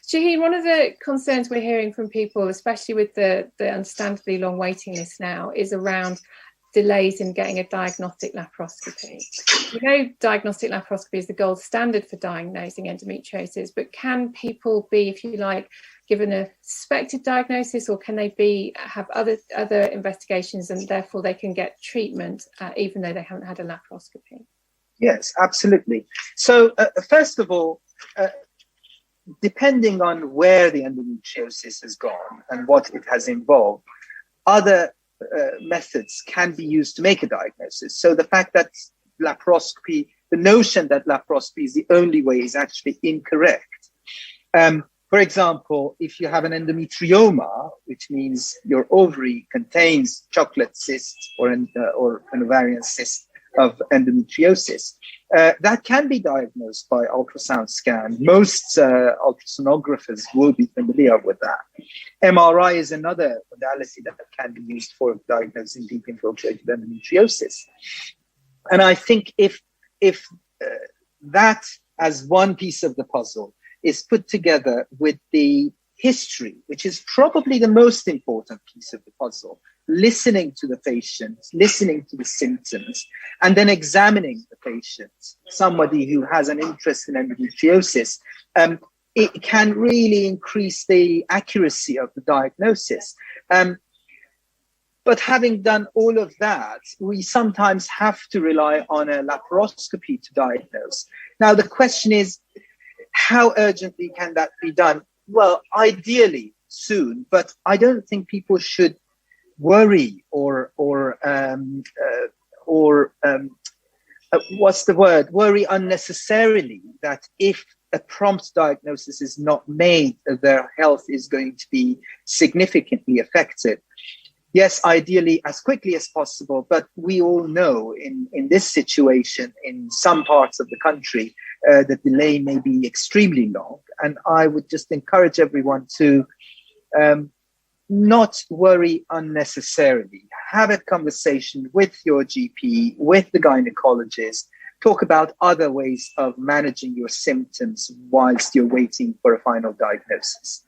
Shaheen, one of the concerns we're hearing from people, especially with the understandably long waiting list now, is around delays in getting a diagnostic laparoscopy. We know diagnostic laparoscopy is the gold standard for diagnosing endometriosis, but can people be, if you like, given a suspected diagnosis, or can they have other investigations and therefore they can get treatment even though they haven't had a laparoscopy? Yes, absolutely. So first of all, depending on where the endometriosis has gone and what it has involved, other methods can be used to make a diagnosis. So the fact that laparoscopy, the notion that laparoscopy is the only way, is actually incorrect. For example, if you have an endometrioma, which means your ovary contains chocolate cysts or an ovarian cyst of endometriosis, that can be diagnosed by ultrasound scan. Most ultrasonographers will be familiar with that. MRI is another modality that can be used for diagnosing deep infiltrated endometriosis. And I think if that as one piece of the puzzle is put together with the history, which is probably the most important piece of the puzzle, listening to the patient, listening to the symptoms, and then examining the patient, somebody who has an interest in endometriosis, it can really increase the accuracy of the diagnosis. But having done all of that, we sometimes have to rely on a laparoscopy to diagnose. Now, the question is, how urgently can that be done? Well, ideally soon, but I don't think people should worry or worry unnecessarily that if a prompt diagnosis is not made, their health is going to be significantly affected. Yes, ideally as quickly as possible, but we all know in this situation, in some parts of the country, the delay may be extremely long. And I would just encourage everyone to not worry unnecessarily. Have a conversation with your GP, with the gynecologist. Talk about other ways of managing your symptoms whilst you're waiting for a final diagnosis.